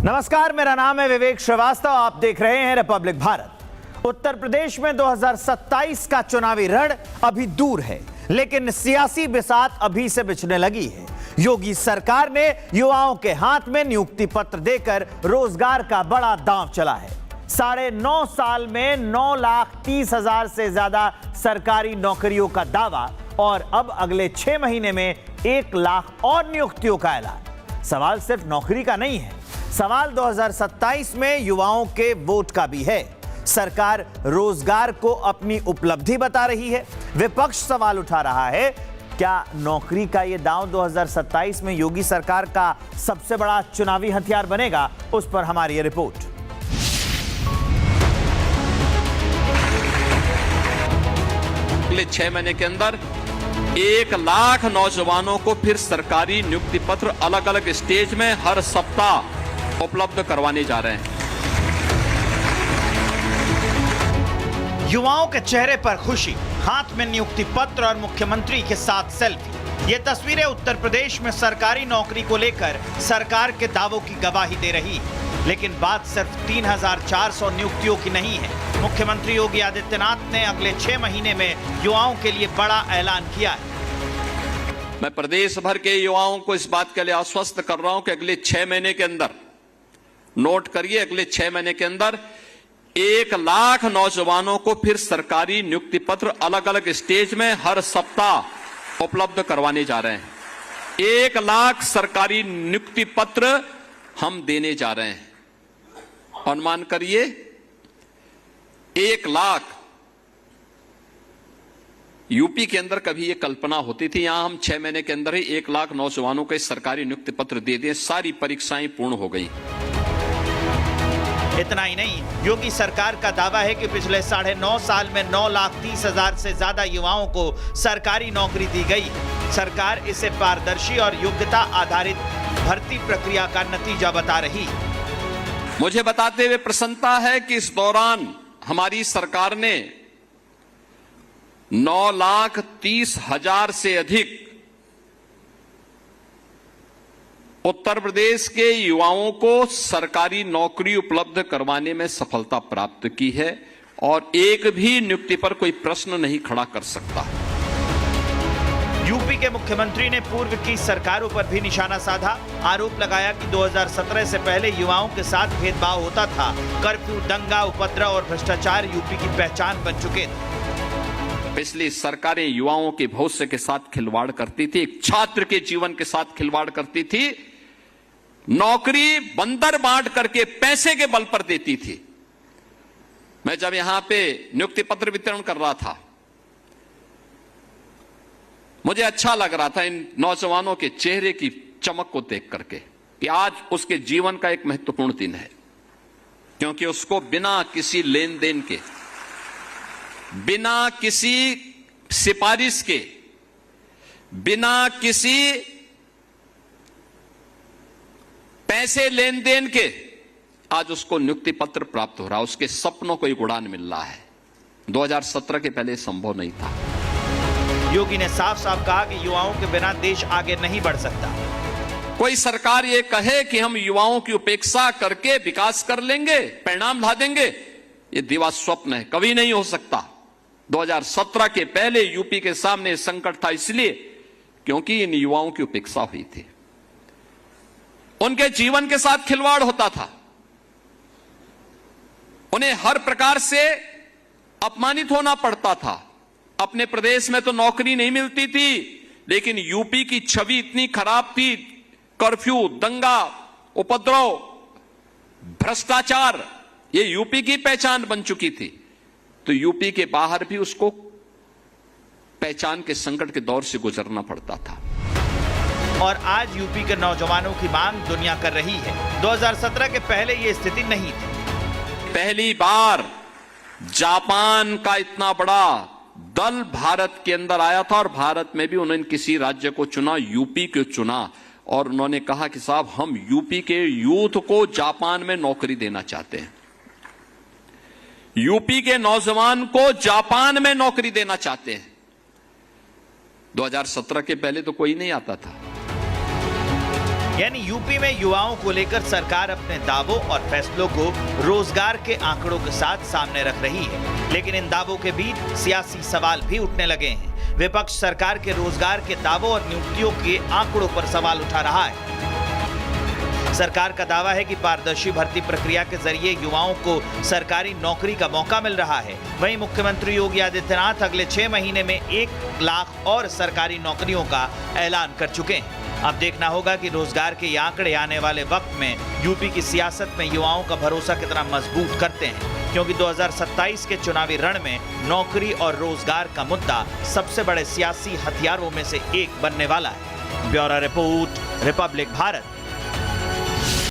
नमस्कार, मेरा नाम है विवेक श्रीवास्तव। आप देख रहे हैं रिपब्लिक भारत। उत्तर प्रदेश में 2027 का चुनावी रण अभी दूर है, लेकिन सियासी बिसात अभी से बिछने लगी है। योगी सरकार ने युवाओं के हाथ में नियुक्ति पत्र देकर रोजगार का बड़ा दांव चला है। 9.5 साल में 9,30,000 से ज्यादा सरकारी नौकरियों का दावा और अब अगले 6 महीने में 1 लाख और नियुक्तियों का ऐलान। सवाल सिर्फ नौकरी का नहीं है, सवाल 2027 में युवाओं के वोट का भी है। सरकार रोजगार को अपनी उपलब्धि बता रही है। विपक्ष सवाल उठा रहा है, क्या नौकरी का यह दांव 2027 में योगी सरकार का सबसे बड़ा चुनावी हथियार बनेगा? उस पर हमारी ये रिपोर्ट। अगले 6 महीने के अंदर 1 लाख नौजवानों को फिर सरकारी नियुक्ति पत्र अलग अलग स्टेज में हर सप्ताह उपलब्ध करवाने जा रहे हैं। युवाओं के चेहरे पर खुशी, हाथ में नियुक्ति पत्र और मुख्यमंत्री के साथ सेल्फी। ये तस्वीरें उत्तर प्रदेश में सरकारी नौकरी को लेकर सरकार के दावों की गवाही दे रही है। लेकिन बात सिर्फ 3,400 नियुक्तियों की नहीं है। मुख्यमंत्री योगी आदित्यनाथ ने अगले 6 महीने में युवाओं के लिए बड़ा ऐलान किया है। मैं प्रदेश भर के युवाओं को इस बात के लिए आश्वस्त कर रहा हूं कि अगले 6 महीने के अंदर, नोट करिए, अगले 6 महीने के अंदर 1 लाख नौजवानों को फिर सरकारी नियुक्ति पत्र अलग अलग स्टेज में हर सप्ताह उपलब्ध करवाने जा रहे हैं। 1 लाख सरकारी नियुक्ति पत्र हम देने जा रहे हैं। अनुमान करिए, 1 लाख। यूपी के अंदर कभी ये कल्पना होती थी यहां हम 6 महीने के अंदर ही 1 लाख नौजवानों को सरकारी नियुक्ति पत्र दे दिए। सारी परीक्षाएं पूर्ण हो गई। इतना ही नहीं, योगी सरकार का दावा है कि पिछले 9.5 साल में 9,30,000 से ज्यादा युवाओं को सरकारी नौकरी दी गई। सरकार इसे पारदर्शी और योग्यता आधारित भर्ती प्रक्रिया का नतीजा बता रही। मुझे बताते हुए प्रसन्नता है कि इस दौरान हमारी सरकार ने 9,30,000 से अधिक उत्तर प्रदेश के युवाओं को सरकारी नौकरी उपलब्ध करवाने में सफलता प्राप्त की है और एक भी नियुक्ति पर कोई प्रश्न नहीं खड़ा कर सकता। यूपी के मुख्यमंत्री ने पूर्व की सरकारों पर भी निशाना साधा। आरोप लगाया कि 2017 से पहले युवाओं के साथ भेदभाव होता था। कर्फ्यू, दंगा, उपद्रव और भ्रष्टाचार यूपी की पहचान बन चुके थे। पिछली सरकारें युवाओं के भविष्य के साथ खिलवाड़ करती थी, एक छात्र के जीवन के साथ खिलवाड़ करती थी, नौकरी बंदर बांट करके पैसे के बल पर देती थी। मैं जब यहां पे नियुक्ति पत्र वितरण कर रहा था, मुझे अच्छा लग रहा था इन नौजवानों के चेहरे की चमक को देख करके कि आज उसके जीवन का एक महत्वपूर्ण दिन है, क्योंकि उसको बिना किसी लेन देन के, बिना किसी सिफारिश के, बिना किसी पैसे लेन देन के आज उसको नियुक्ति पत्र प्राप्त हो रहा है। उसके सपनों को एक उड़ान मिल रहा है। 2017 के पहले संभव नहीं था। योगी ने साफ साफ कहा कि युवाओं के बिना देश आगे नहीं बढ़ सकता। कोई सरकार ये कहे कि हम युवाओं की उपेक्षा करके विकास कर लेंगे, परिणाम ला देंगे, ये दिवा स्वप्न है, कभी नहीं हो सकता। 2017 के पहले यूपी के सामने संकट था, इसलिए क्योंकि इन युवाओं की उपेक्षा हुई थी, उनके जीवन के साथ खिलवाड़ होता था, उन्हें हर प्रकार से अपमानित होना पड़ता था। अपने प्रदेश में तो नौकरी नहीं मिलती थी, लेकिन यूपी की छवि इतनी खराब थी, कर्फ्यू, दंगा, उपद्रव, भ्रष्टाचार, ये यूपी की पहचान बन चुकी थी। तो यूपी के बाहर भी उसको पहचान के संकट के दौर से गुजरना पड़ता था। और आज यूपी के नौजवानों की मांग दुनिया कर रही है। 2017 के पहले ये स्थिति नहीं थी। पहली बार जापान का इतना बड़ा दल भारत के अंदर आया था और भारत में भी उन्होंने किसी राज्य को चुना, यूपी को चुना, और उन्होंने कहा कि साहब हम यूपी के यूथ को जापान में नौकरी देना चाहते हैं, यूपी के नौजवान को जापान में नौकरी देना चाहते हैं। 2017 के पहले तो कोई नहीं आता था। यानी यूपी में युवाओं को लेकर सरकार अपने दावों और फैसलों को रोजगार के आंकड़ों के साथ सामने रख रही है, लेकिन इन दावों के बीच सियासी सवाल भी उठने लगे हैं। विपक्ष सरकार के रोजगार के दावों और नियुक्तियों के आंकड़ों पर सवाल उठा रहा है। सरकार का दावा है कि पारदर्शी भर्ती प्रक्रिया के जरिए युवाओं को सरकारी नौकरी का मौका मिल रहा है। वहीं मुख्यमंत्री योगी आदित्यनाथ अगले 6 महीने में 1 लाख और सरकारी नौकरियों का ऐलान कर चुके हैं। अब देखना होगा कि रोजगार के ये आंकड़े आने वाले वक्त में यूपी की सियासत में युवाओं का भरोसा कितना मजबूत करते हैं, क्योंकि 2027 के चुनावी रण में नौकरी और रोजगार का मुद्दा सबसे बड़े सियासी हथियारों में से एक बनने वाला है। Bureau report, Republic Bharat.